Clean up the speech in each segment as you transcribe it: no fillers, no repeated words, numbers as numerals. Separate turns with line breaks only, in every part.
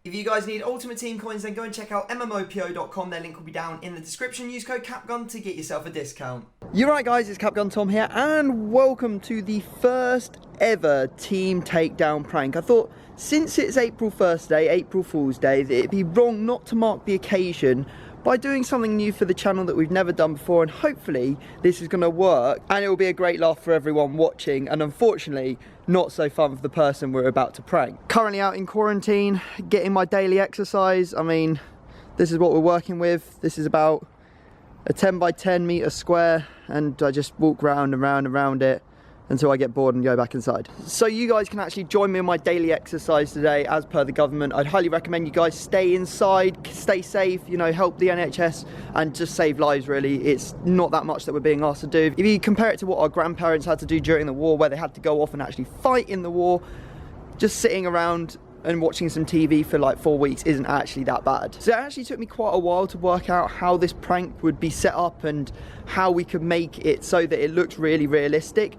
If you guys need Ultimate Team coins, then go and check out MMOPO.com. Their link will be down in the description. Use code CapGun to get yourself a discount. You're right, guys, it's CapgunTom here, and welcome to the first ever Team Takedown prank. I thought, since it's April 1st Day, April Fool's Day, that it'd be wrong not to mark the occasion by doing something new for the channel that we've never done before, and hopefully this is going to work and it will be a great laugh for everyone watching, and unfortunately not so fun for the person we're about to prank. Currently out in quarantine, getting my daily exercise. I mean, this is what we're working with. This is about a 10 by 10 meter square, and I just walk round and round and round it until I get bored and go back inside. So you guys can actually join me in my daily exercise today as per the government. I'd highly recommend you guys stay inside, stay safe, you know, help the NHS and just save lives really. It's not that much that we're being asked to do. If you compare it to what our grandparents had to do during the war, where they had to go off and actually fight in the war, just sitting around and watching some TV for like 4 weeks isn't actually that bad. So it actually took me quite a while to work out how this prank would be set up and how we could make it so that it looked really realistic.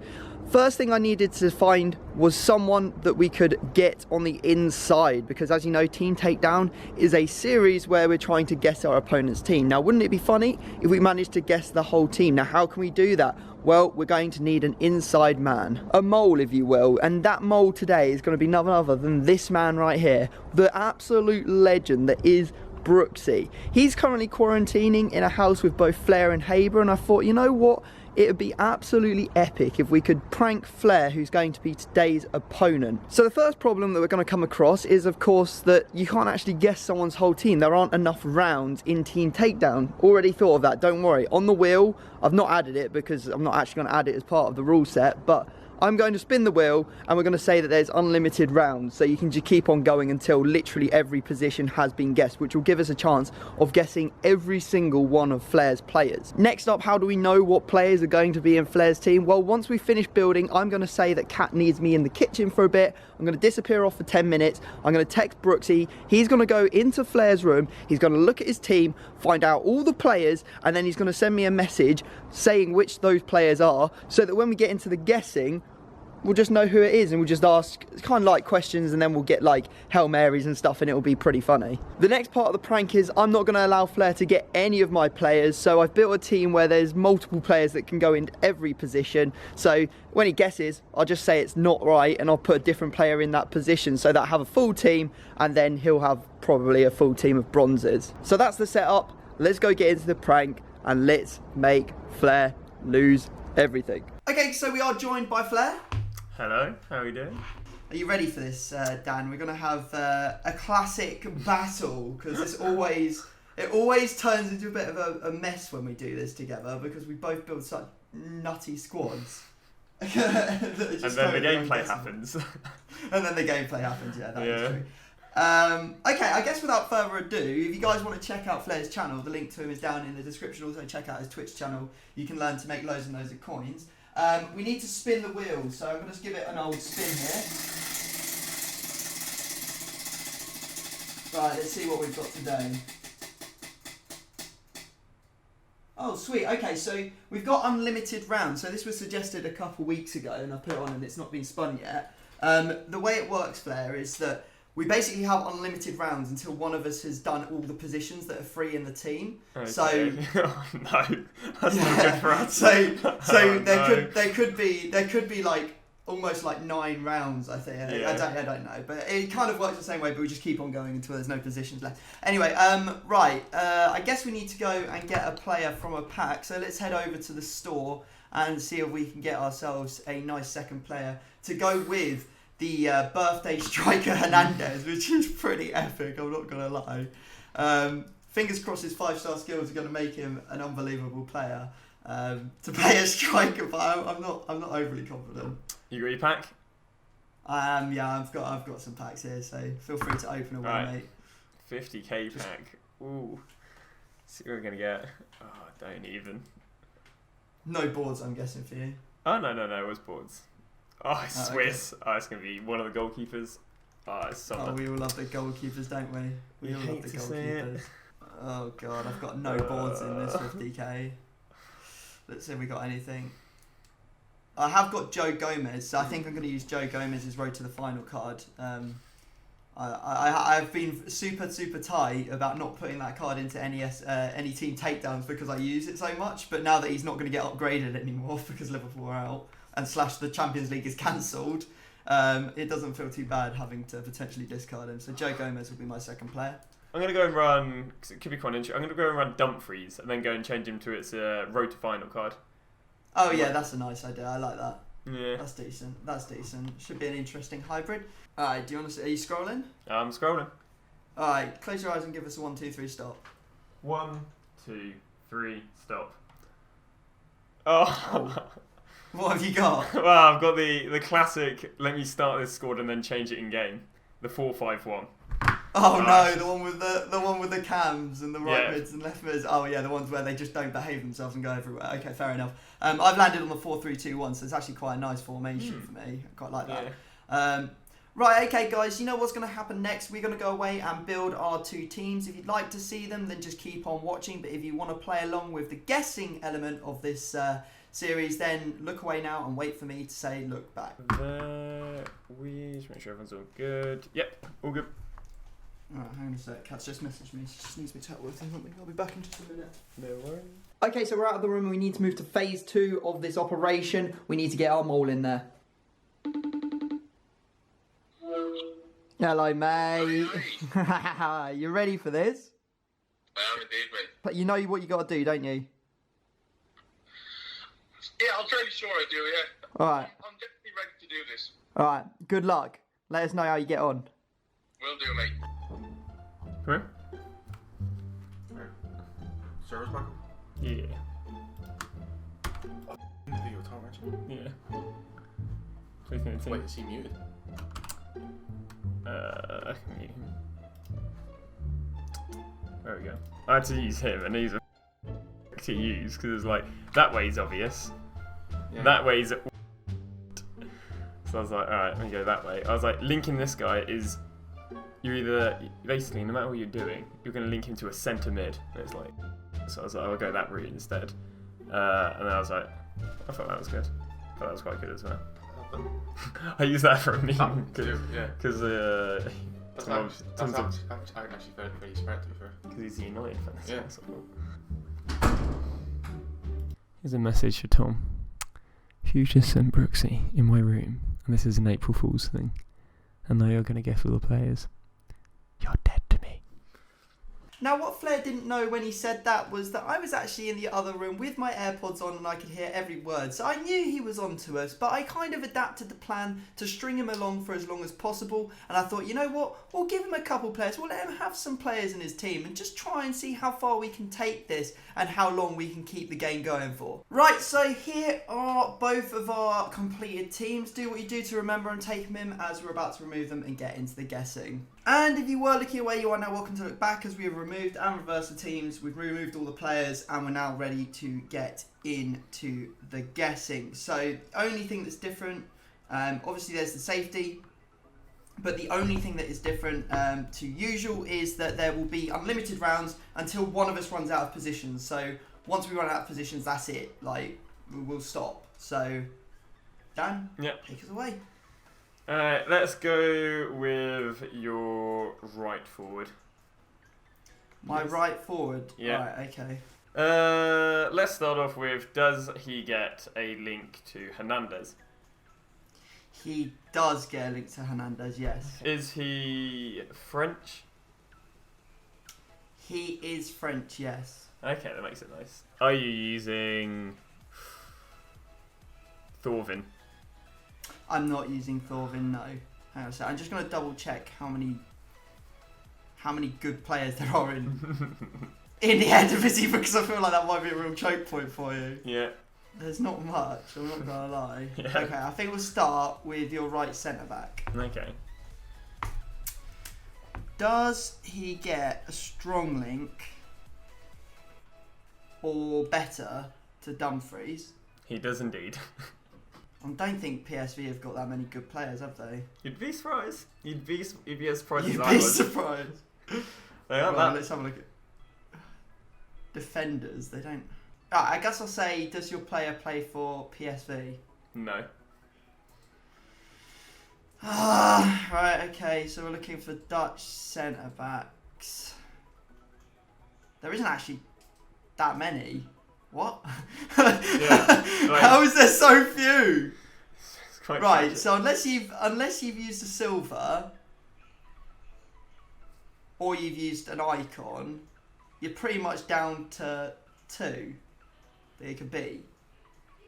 First thing I needed to find was someone that we could get on the inside, because as you know, Team Takedown is a series where we're trying to guess our opponent's team. Now, wouldn't it be funny if we managed to guess the whole team? Now, how can we do that? Well, we're going to need an inside man, a mole if you will, and that mole today is going to be none other than this man right here, the absolute legend that is Brooksy. He's currently quarantining in a house with both Flair and Haber, and I thought, you know what? It would be absolutely epic if we could prank Flair, who's going to be today's opponent. So the first problem that we're going to come across is, of course, that you can't actually guess someone's whole team. There aren't enough rounds in Team Takedown. Already thought of that, don't worry. On the wheel, I've not added it because I'm not actually going to add it as part of the rule set, but I'm going to spin the wheel and we're going to say that there's unlimited rounds, so you can just keep on going until literally every position has been guessed, which will give us a chance of guessing every single one of Flair's players. Next up, how do we know what players are going to be in Flair's team? Well, once we finish building, I'm going to say that Kat needs me in the kitchen for a bit. I'm going to disappear off for 10 minutes. I'm going to text Brooksy. He's going to go into Flair's room. He's going to look at his team, find out all the players, and then he's going to send me a message saying which those players are, so that when we get into the guessing, we'll just know who it is, and we'll just ask kind of like questions, and then we'll get like Hail Marys and stuff, and it'll be pretty funny. The next part of the prank is I'm not going to allow Flair to get any of my players, so I've built a team where there's multiple players that can go into every position. So when he guesses, I'll just say it's not right, and I'll put a different player in that position so that I have a full team, and then he'll have probably a full team of bronzes. So that's the setup. Let's go get into the prank, and let's make Flair lose everything. Okay, so we are joined by Flair.
Hello, how are you doing?
Are you ready for this, Dan? We're going to have a classic battle, because it always turns into a bit of a mess when we do this together, because we both build such nutty squads.
And then the gameplay happens.
And then the gameplay happens, yeah, that is true. Okay, I guess without further ado, if you guys want to check out Flair's channel, the link to him is down in the description. Also check out his Twitch channel. You can learn to make loads and loads of coins. We need to spin the wheel, so I'm going to just give it an old spin here. Right, let's see what we've got today. Oh, sweet. Okay, so we've got unlimited rounds. So this was suggested a couple weeks ago, and I put it on and it's not been spun yet. The way it works, Flair, is that we basically have unlimited rounds until one of us has done all the positions that are free in the team. Okay. So
oh, no, that's not good for us.
So there could be like almost like 9 rounds, I think.
Yeah.
I don't know, but it kind of works the same way. But we just keep on going until there's no positions left. Anyway, right. I guess we need to go and get a player from a pack. So let's head over to the store and see if we can get ourselves a nice second player to go with the birthday striker Hernandez, which is pretty epic, I'm not going to lie. Fingers crossed his 5-star skills are going to make him an unbelievable player to play a striker, but I'm not overly confident.
You got your pack?
Yeah, I've got some packs here, so feel free to open away,
right.
mate.
50k pack. Ooh. See what we're going to get. Oh, don't even.
No boards, I'm guessing, for you.
Oh, no, it was boards. Oh, it's Swiss. Okay. Oh, it's going to be one of the goalkeepers. Oh, it's Sommer.
Oh, we all love the goalkeepers, don't we? We all love the goalkeepers. Oh, God, I've got no boards in this 50k. Let's see if we got anything. I have got Joe Gomez, so I think I'm going to use Joe Gomez's Road to the Final card. I've been super tight about not putting that card into any team takedowns because I use it so much. But now that he's not going to get upgraded anymore because Liverpool are out and / the Champions League is cancelled, it doesn't feel too bad having to potentially discard him. So Joe Gomez will be my second player.
I'm going to go and run, because it could be quite interesting, I'm going to go and run Dumfries and then go and change him to its road to final card.
Oh yeah, that's a nice idea. I like that.
Yeah.
That's decent. Should be an interesting hybrid. Alright, do you want to? Are you scrolling?
I'm scrolling.
Alright, close your eyes and give us a 1, 2, 3 stop.
1, 2, 3 stop. Oh.
What have you got?
Well, I've got the classic. Let me start this squad and then change it in game. The 4-5-1.
Oh no, the one with the cams and the right
Yeah.
mids and left mids. Oh yeah, the ones where they just don't behave themselves and go everywhere. Okay, fair enough. I've landed on the 4-3-2-1, so it's actually quite a nice formation for me. I quite like that.
Yeah.
Right, okay guys, you know what's going to happen next? We're going to go away and build our 2 teams. If you'd like to see them, then just keep on watching. But if you want to play along with the guessing element of this series, then look away now and wait for me to say look back.
We just make sure everyone's all good. Yep, all good.
Alright, hang on a sec. Kat's just messaged me. She just needs me to help with something. I'll be back in just a minute.
No worries.
Okay, so we're out of the room and we need to move to phase 2 of this operation. We need to get our mole in there. Hello, mate. You ready for this?
I am indeed, mate.
But you know what you got to do, don't you?
Yeah, I'm fairly sure I do, yeah.
Alright,
I'm definitely ready to do this.
alright. Good luck. Let us know how you get on.
Will do, mate.
Come
Service back?
here.
I think you were talking, aren't you?
Yeah. Please can
Wait, is he muted?
I can mute him. There we go. I had to use him, and he's a to use because it's like that way's obvious.
Yeah.
That way's. So I was like, all right, let me go that way. I was like, linking this guy is you're either basically no matter what you're doing, you're going to link him to a centre mid. And it's like, so I was like, I'll go that route instead. And then I was like, I thought that was good. I thought that was quite good as well. I use that for a meme because
That's actually very smart to be fair.
because he's a United fan.
Yeah.
Here's a message for Tom. Hugh just sent Brooksy in my room, and this is an April Fool's thing. And now you're going to guess all the players. You're dead to me.
Now, what Flair didn't know when he said that was that I was actually in the other room with my AirPods on and I could hear every word. So I knew he was onto us, but I kind of adapted the plan to string him along for as long as possible. And I thought, you know what? We'll give him a couple players. We'll let him have some players in his team and just try and see how far we can take this and how long we can keep the game going for. Right, so here are both of our completed teams. Do what you do to remember and take them in as we're about to remove them and get into the guessing. And if you were looking away, you are now welcome to look back as we have removed and reversed the teams. We've removed all the players and we're now ready to get into the guessing. So the only thing that's different, obviously there's the safety, but the only thing that is different to usual is that there will be unlimited rounds until one of us runs out of positions. So once we run out of positions, that's it. Like, we'll stop. So, Dan, take us away.
Let's go with your right forward.
My right forward?
Yeah.
Right, okay.
Let's start off with, does he get a link to Hernandez?
He does get a link to Hernandez, yes.
Is he French?
He is French, yes.
Okay, that makes it nice. Are you using Thorvin?
I'm not using Thorvin, no. Hang on a sec. I'm just going to double check how many good players there are in the Eredivisie because I feel like that might be a real choke point for you.
Yeah.
There's not much, I'm not going to lie.
Yeah.
Okay, I think we'll start with your right centre-back.
Okay.
Does he get a strong link or better to Dumfries?
He does indeed.
I don't think PSV have got that many good players, have they?
You'd be surprised. You'd be as surprised
You'd
as I
be
was.
surprised.
They aren't
Right,
that.
let's have a look at defenders. They don't. I guess I'll say, does your player play for PSV?
No.
Right, okay, so we're looking for Dutch centre-backs. There isn't actually that many. What?
Yeah, like,
how is there so few?
It's quite
Right,
tragic.
so unless you've used a silver or you've used an icon, you're pretty much down to 2 that it could be.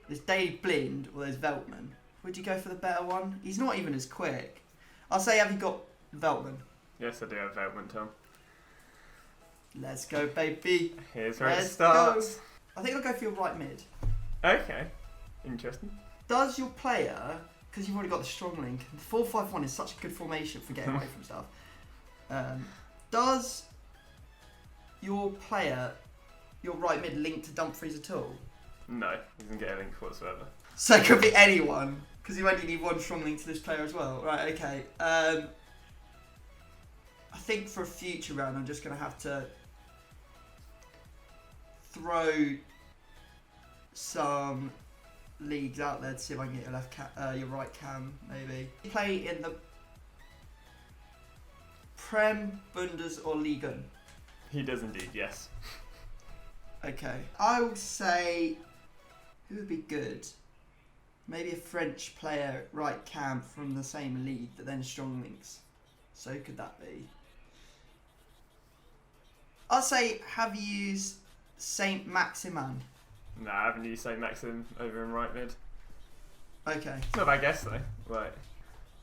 There's Daily Blind or there's Veltman. Would you go for the better one? He's not even as quick. I'll say, have you got Veltman?
Yes, I do have CapgunTom.
Let's go, baby.
Here's where it
Let's
starts.
go. I think I'll go for your right mid.
Okay, interesting.
Does your player, because you've already got the strong link, the 4-5-1 is such a good formation for getting away from stuff. Does your player, your right mid, link to Dumfries at all?
No, he doesn't get a link whatsoever.
So it could be anyone, because you only need one strong link to this player as well. Right, okay. I think for a future round, I'm just going to have to throw some leagues out there to see if I can get your your right cam, maybe. You play in the Prem, Bundes or Liga?
He does indeed, yes.
Okay. I would say, who would be good? Maybe a French player, right cam, from the same league, but then strong links. So who could that be? I'll say, have you used Saint Maximin?
Nah, I haven't used St. Maxim over in right mid.
Okay.
It's not a bad guess though. Right.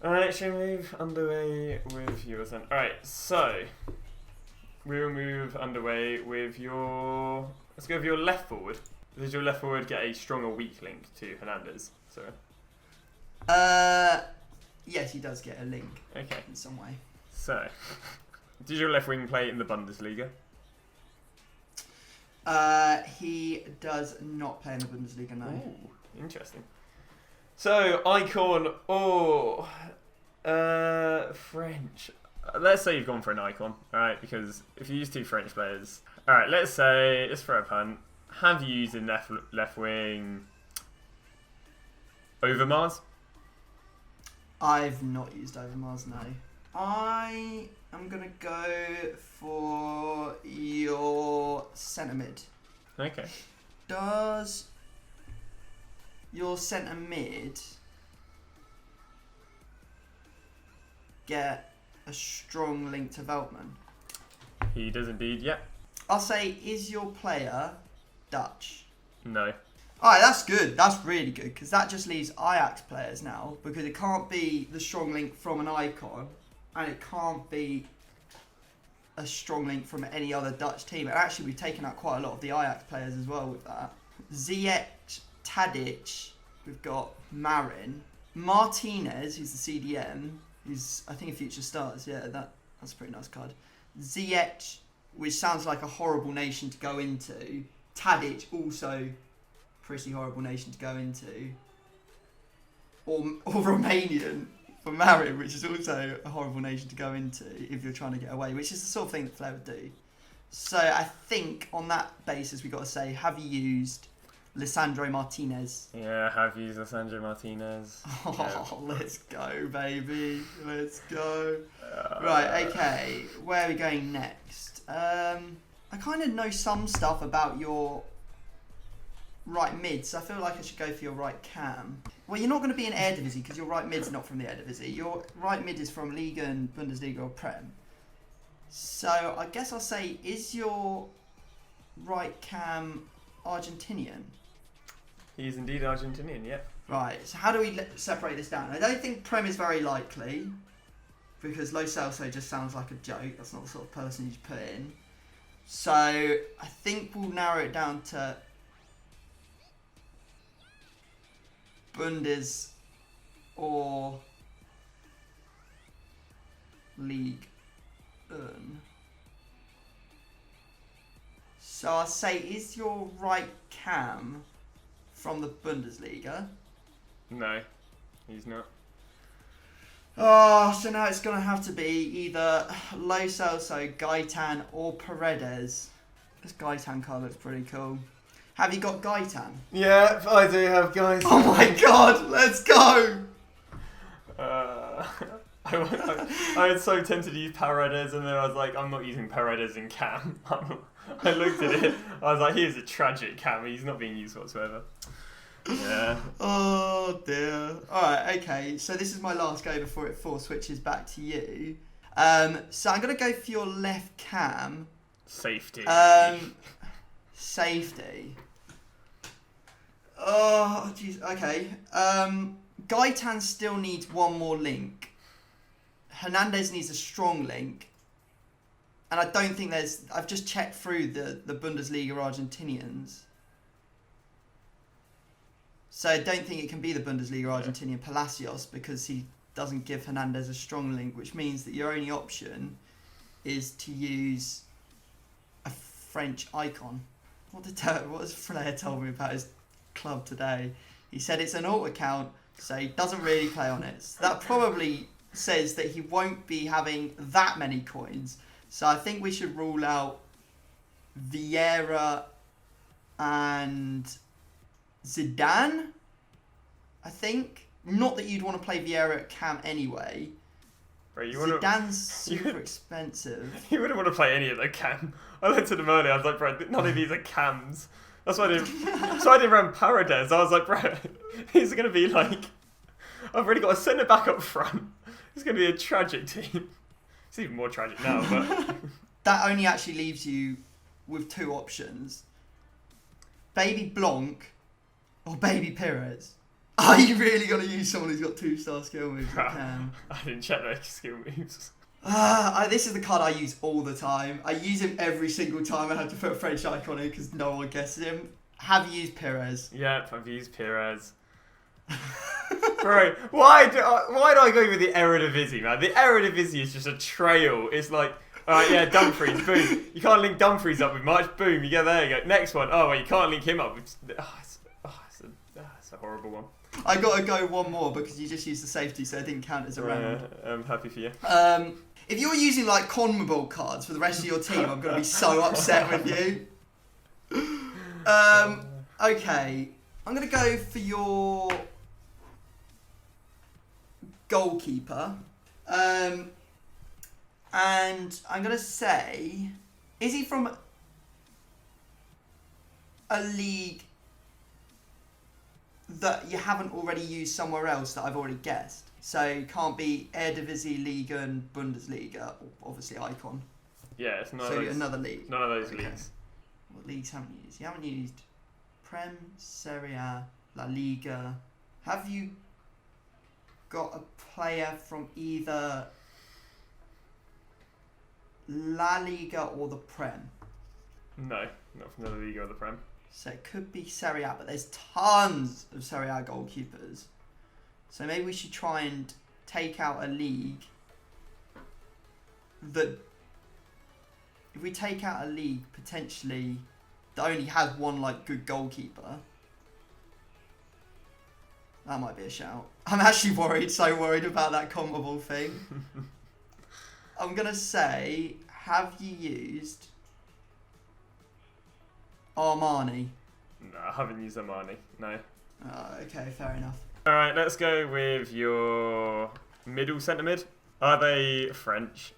Alright, shall we move underway with yours then? Alright, so we'll move underway with your. Let's go with your left forward. Does your left forward get a strong or weak link to Hernandez? So.
Yes, he does get a link.
Okay.
In some way.
So, does your left wing play in the Bundesliga?
He does not play in the Bundesliga, no.
Ooh, interesting. So, icon or French. Let's say you've gone for an icon, alright? Because if you use 2 French players, alright. Let's throw a punt. Have you used in left wing Overmars?
I've not used Overmars, no. I am going to go for your centre mid.
Okay.
Does your centre mid get a strong link to Veltman?
He does indeed, yeah.
I'll say, is your player Dutch?
No.
Alright, that's good. That's really good, because that just leaves Ajax players now, because it can't be the strong link from an icon, and it can't be a strong link from any other Dutch team. And actually, we've taken out quite a lot of the Ajax players as well with that. Ziyech, Tadic, we've got Marin. Martinez, who's the CDM, who's, I think, a future stars. Yeah, that's a pretty nice card. Ziyech, which sounds like a horrible nation to go into. Tadic, also pretty horrible nation to go into. Or Romanian for Marin, which is also a horrible nation to go into if you're trying to get away, which is the sort of thing that Flair would do. So I think on that basis, we've got to say, have you used Lisandro Martinez?
Yeah, have used Lisandro Martinez.
Oh, yeah. Let's go, baby. Let's go. Right, okay. Where are we going next? I kind of know some stuff about your right mid, so I feel like I should go for your right cam. Well, you're not going to be in Eredivisie because your right mid's not from the Eredivisie. Your right mid is from Liga and Bundesliga or Prem. So I guess I'll say, is your right cam Argentinian?
He is indeed Argentinian, yeah.
Right, so how do we separate this down? I don't think Prem is very likely, because Lo Celso just sounds like a joke. That's not the sort of person you'd put in. So I think we'll narrow it down to Bundes or League. So I'll say, is your right cam from the Bundesliga?
No, he's not.
Oh, so now it's going to have to be either Lo Celso, Gaetan or Paredes. This Gaetan card looks pretty cool. Have you got Gaetan?
Yeah, I do have guys.
Oh my god, let's go!
I was so tempted to use Paredes, and then I was like, I'm not using Paredes in Cam. I looked at it, I was like, here's a tragic Cam, he's not being used whatsoever. Yeah.
Oh dear. Alright, okay, so this is my last go before it switches back to you. So I'm going to go for your left Cam.
Safety.
Safety. Oh, jeez, okay. Gaitan still needs one more link. Hernandez needs a strong link. And I don't think there's... I've just checked through the Bundesliga Argentinians. So I don't think it can be the Bundesliga Argentinian Palacios because he doesn't give Hernandez a strong link, which means that your only option is to use a French icon. What has Flair told me about his club today? He said it's an alt account, so he doesn't really play on it. So that probably says that he won't be having that many coins. So I think we should rule out Vieira and Zidane, I think. Not that you'd want to play Vieira at Cam anyway.
Bro,
Zidane's super expensive.
You wouldn't want to play any of the Cam. I looked at them earlier, I was like, bro, none of these are Cams. That's why I didn't run Paredes. I was like, bro, he's going to be like... I've already got a centre back up front. It's going to be a tragic team. It's even more tragic now, but...
That only actually leaves you with two options. Baby Blanc or Baby Pires. Are you really going to use someone who's got 2-star skill moves?
I didn't check their skill moves.
This is the card I use all the time. I use him every single time I have to put a French icon in because no one guesses him. Have you used Pires?
Yep, I've used Pires. Bro, why do I go with the Eredivisie, man? The Eredivisie is just a trail. It's like, alright, yeah, Dumfries, boom. You can't link Dumfries up with much, boom, you get there, you go. Next one, oh, well, you can't link him up with... it's a horrible one.
I got to go one more because you just used the safety, so it didn't count as a round.
I'm happy for you.
If you're using like CONMEBOL cards for the rest of your team, I'm going to be so upset with you. Okay, I'm going to go for your goalkeeper. And I'm going to say, is he from a league that you haven't already used somewhere else that I've already guessed? So it can't be Eredivisie, Liga and Bundesliga, obviously Icon.
Yeah, it's not.
So another league.
None of those leagues.
What leagues haven't you used? You haven't used Prem, Serie A, La Liga. Have you got a player from either La Liga or the Prem?
No, not from the Liga or the Prem.
So it could be Serie A, but there's tons of Serie A goalkeepers. So maybe we should try and take out a league that... If we take out a league, potentially, that only has one, like, good goalkeeper, that might be a shout. I'm actually so worried about that CONMEBOL thing. I'm going to say, have you used Armani?
No, I haven't used Armani, no.
Okay, fair enough.
Alright, let's go with your middle centre mid. Are they French?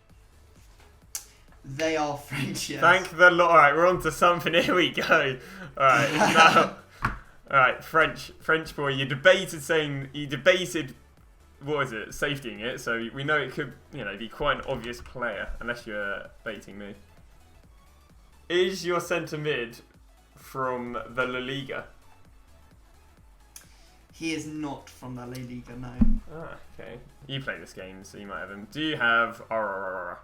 They are French, yes.
Thank the Lord. Alright, we're on to something. Here we go. Alright, now... Alright, French boy, you debated, what was it, safetying it, so we know it could, be quite an obvious player, unless you're baiting me. Is your centre mid from the La Liga?
He is not from the La Liga, no.
Ah, okay. You play this game, so you might have him. Do you have...
No,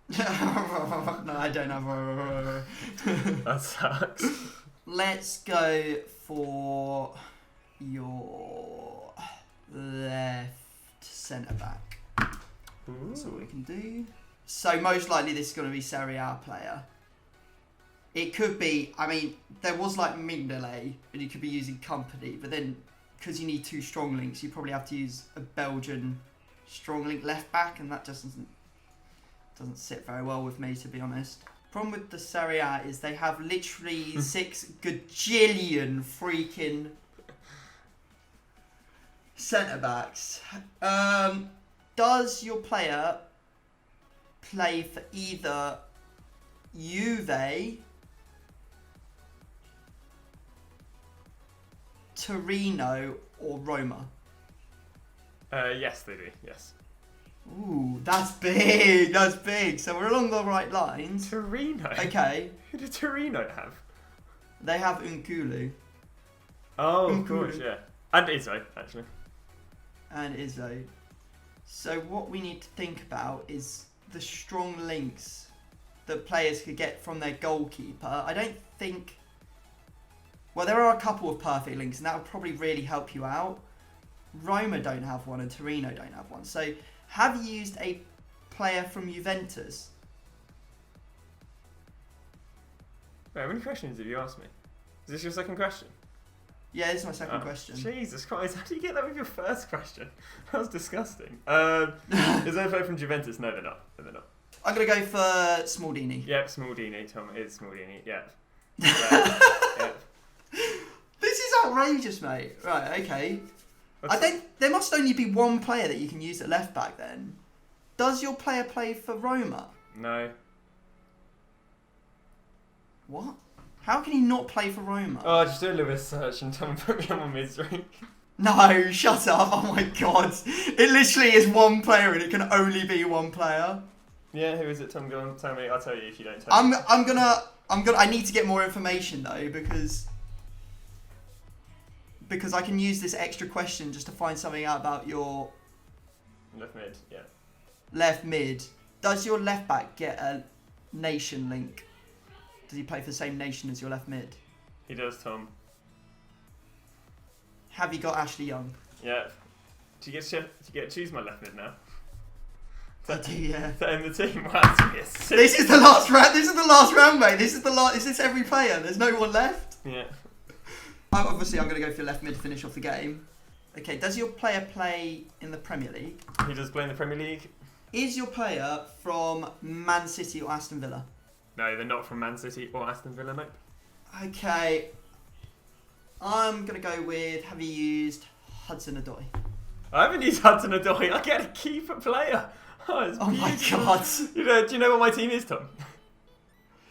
I don't have...
That sucks.
Let's go for your left centre-back. That's all we can do. So most likely this is going to be Serie A player. It could be, there was like Mignolet, and you could be using Company, but then because you need 2 strong links, you probably have to use a Belgian strong link left back, and that just doesn't sit very well with me, to be honest. Problem with the Serie A is they have literally 6 gajillion freaking centre backs. Does your player play for either Juve, Torino, or Roma?
Yes, they do. Yes.
Ooh, that's big. That's big. So we're along the right lines.
Torino.
Okay.
Who did Torino have?
They have Nkulu
Oh, of course, yeah. And Izzo, actually.
and Izzo. So what we need to think about is the strong links that players could get from their goalkeeper. I don't think... Well, there are a couple of perfect links, and that would probably really help you out. Roma don't have one, and Torino don't have one. So, have you used a player from Juventus?
Wait, how many questions have you asked me? Is this your second question?
Yeah, this is my second question.
Jesus Christ, how do you get that with your first question? That was disgusting. Is there a player from Juventus? No, they're not. No, they're not.
I'm going to go for Smaldini.
Yep, Smaldini. Tom, it is Smaldini. Yep. Yep.
This is outrageous, mate. Right, okay.
That's-
I think there must only be one player that you can use at left back then. Does your player play for Roma?
No.
What? How can he not play for Roma?
Oh, just do a little search and Tom put me on my misery.
No, shut up. Oh my god. It literally is one player and it can only be one player.
Yeah, who is it, Tom? Go on, tell me. I'll tell you if you don't tell me.
I need to get more information though because I can use this extra question just to find something out about your
Left mid, yeah.
left mid. Does your left back get a nation link? Does he play for the same nation as your left mid?
He does, Tom.
Have you got Ashley Young?
Yeah. Do you get to choose my left mid now?
I do, yeah.
To end the team? Wow, that's gonna be a sick-
This is the last round. This is the last round, mate. This is the last. Is this every player? There's no one left.
Yeah.
Obviously, I'm going to go for left mid to finish off the game. Okay. Does your player play in the Premier League?
He does play in the Premier League.
Is your player from Man City or Aston Villa?
No, they're not from Man City or Aston Villa, nope.
Okay. I'm going to go with, have you used Hudson-Odoi?
I haven't used Hudson-Odoi. I get a keeper player. Oh, it's
Oh my
beautiful.
god.
Do you know what my team is, Tom?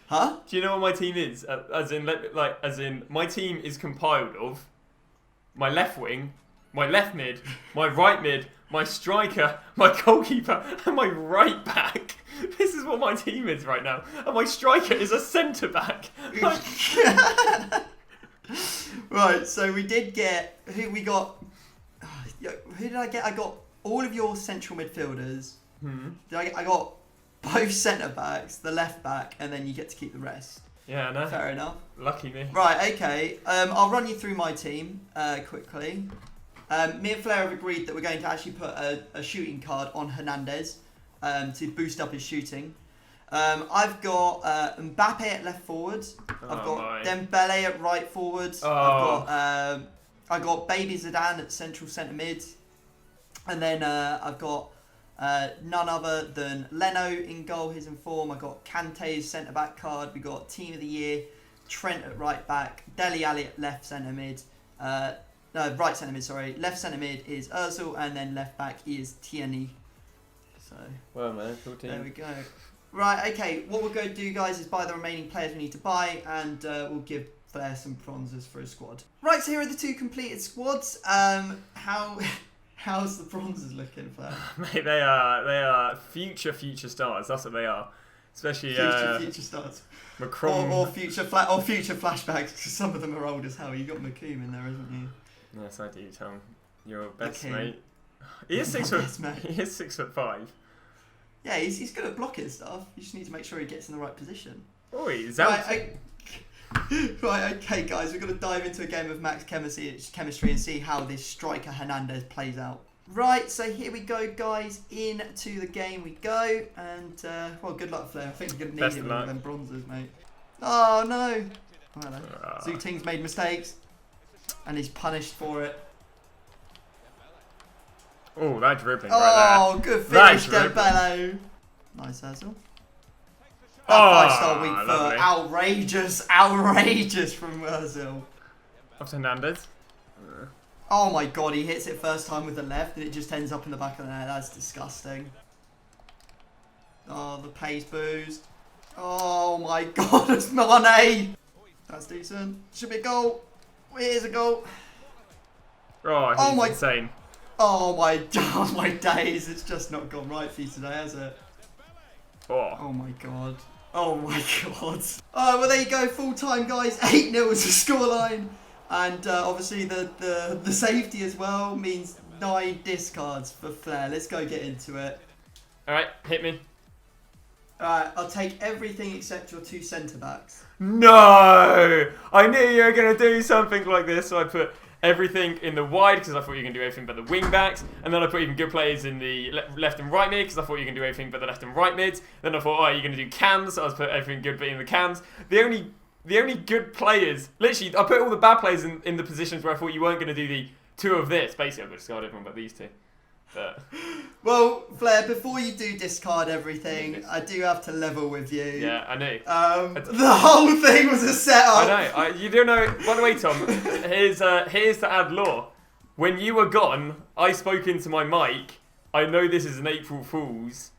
Huh?
Do you know what my team is? As in, my team is compiled of my left wing, my left mid, my right mid, my striker, my goalkeeper, and my right back. This is what my team is right now. And my striker is a centre back.
Right, so we did get, who we got, who did I get? I got all of your central midfielders. I got both centre backs, the left back, and then you get to keep the rest.
Yeah, I know.
Fair enough.
Lucky me.
Right, okay. I'll run you through my team quickly. Me and Flair have agreed that we're going to actually put a shooting card on Hernandez to boost up his shooting. I've got Mbappe at left forward. I've got Dembele at right forward. I've got Baby Zidane at central centre mid. And then I've got none other than Leno in goal, his in form. I've got Kante's centre back card. We've got Team of the Year, Trent at right back, Dele Alli at left centre mid. No, right centre mid, sorry. Left centre mid is Ozil, and then left back is Tierney. So,
Well, man, cool team.
there we go. Right, okay, what we're going to do, guys, is buy the remaining players we need to buy, and we'll give Flair some bronzes for his squad. Right, so here are the two completed squads. How's the bronzes looking, Flair?
Mate, they are future stars. That's what they are. Especially
Future stars.
Macron.
Or future flashbacks, because some of them are old as hell. You got McComb in there, haven't you?
Yes, I do, Tom. Your best
Okay.
mate. He is
My
6 foot.
best mate.
He is 6'5".
Yeah, he's good at blocking stuff. You just need to make sure he gets in the right position.
Oh, he's out.
Right, okay, guys, we're going to dive into a game of max chemistry and see how this striker Hernandez plays out. Right, so here we go, guys. Into the game we go. And, well, good luck, Flair. I think we're going to
Best
need
of
it with
luck.
them bronzes, mate. Oh, no. Oh, hello.
Ah.
Zooting's made mistakes. And he's punished for it.
Oh, that dribbling right
Oh, good
That
finish,
dribbling.
Dembele. Nice hustle.
Oh,
That 5-star week for
lovely.
outrageous from Ozil.
there. Off to Hernandez.
Oh my god, he hits it first time with the left and it just ends up in the back of the net. That's disgusting. Oh, the pace boost. Oh my god, it's Mane. That's decent. Should be a goal. Here's a goal.
Oh, he's insane.
Oh my god, my days. It's just not gone right for you today, has it? Oh my god. Oh my god. Oh, well, there you go. Full time, guys. 8-0 is the scoreline. And obviously the safety as well means 9 discards for Flair. Let's go get into it.
Alright, hit me.
Alright, I'll take everything except your 2 centre backs.
No! I knew you were going to do something like this, so I put everything in the wide because I thought you were going to do everything but the wing backs, and then I put even good players in the left and right mid because I thought you were going to do everything but the left and right mids. Then I thought, oh, you're going to do cams, so I was put everything good but in the cams. The only good players, literally, I put all the bad players in the positions where I thought you weren't going to do the 2 of this. Basically, I'm going to discard everyone but these 2. But
well, Flair, before you do discard everything, I do have to level with you.
yeah, I knew.
The whole thing was a setup.
I know. You do know. By the way, Tom, here's to add law. When you were gone, I spoke into my mic. I know this is an April Fool's.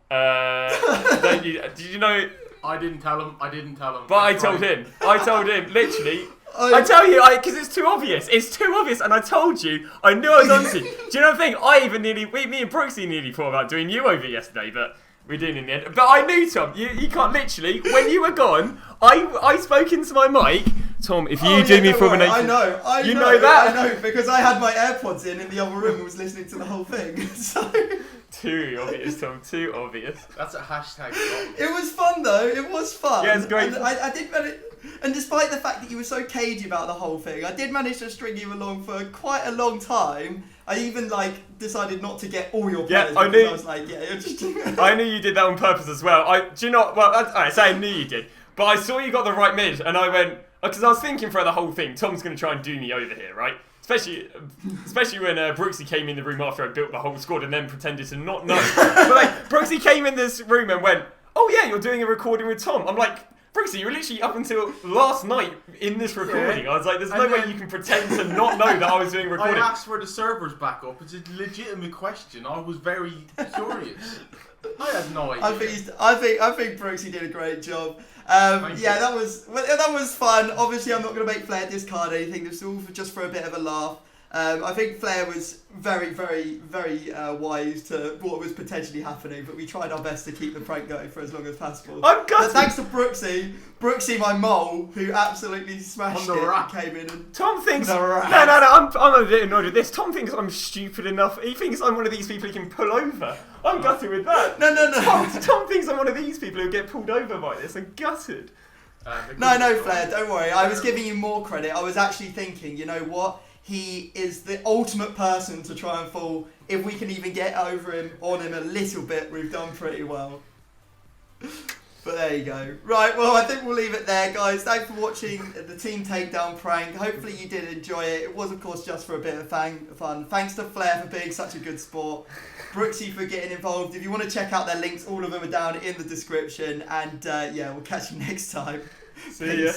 Don't you? Did you know?
I didn't tell him.
But I told him. Literally. I tell you, because it's too obvious. It's too obvious, and I told you. I knew I was onto you. Do you know the thing? I even me and Brooksy nearly thought about doing you over yesterday, but we didn't in the end. But I knew, Tom. You can't literally. When you were gone, I spoke into my mic. Tom, if you do me for an
I know.
You know that?
I know, because I had my AirPods in the other room and was listening to the whole thing. So.
Too obvious, Tom. Too obvious.
That's a hashtag.
It was fun though. It was fun.
Yeah, it's great.
And I did manage, and despite the fact that you were so cagey about the whole thing, I did manage to string you along for quite a long time. I even decided not to get all your players.
Yeah, I knew.
I was like, yeah, you're just.
I knew you did that on purpose as well. Do you not? Well, I say I knew you did, but I saw you got the right mid, and I went because I was thinking throughout the whole thing, Tom's going to try and do me over here, right? Especially when Brooksy came in the room after I built the whole squad and then pretended to not know. But Brooksy came in this room and went, "Oh yeah, you're doing a recording with Tom." I'm like, Brooksy, you were literally up until last night in this recording. Yeah. I was like, there's no way you can pretend to not know that I was doing a recording.
I asked for the servers back up. It's a legitimate question. I was very curious. I had no idea.
I think Brooksy did a great job. Yeah, that was fun. Obviously, I'm not going to make Flair discard anything. This is all just for a bit of a laugh. I think Flair was very, very, very wise to what was potentially happening, but we tried our best to keep the prank going for as long as possible.
I'm gutted.
But thanks to Brooksy, my mole, who absolutely smashed it and came in and...
Tom thinks... No, I'm a bit annoyed with this. Tom thinks I'm stupid enough. He thinks I'm one of these people he can pull over. I'm gutted with that.
No.
Tom thinks I'm one of these people who get pulled over by this. I'm gutted.
No, Flair, don't worry. I was giving you more credit. I was actually thinking, you know what? He is the ultimate person to try and fool. If we can even get over him, on him a little bit, we've done pretty well. But there you go. Right, well, I think we'll leave it there, guys. Thanks for watching the Team Takedown prank. Hopefully you did enjoy it. It was, of course, just for a bit of fun. Thanks to Flair for being such a good sport. Brooksy for getting involved. If you want to check out their links, all of them are down in the description. And, yeah, we'll catch you next time.
See ya.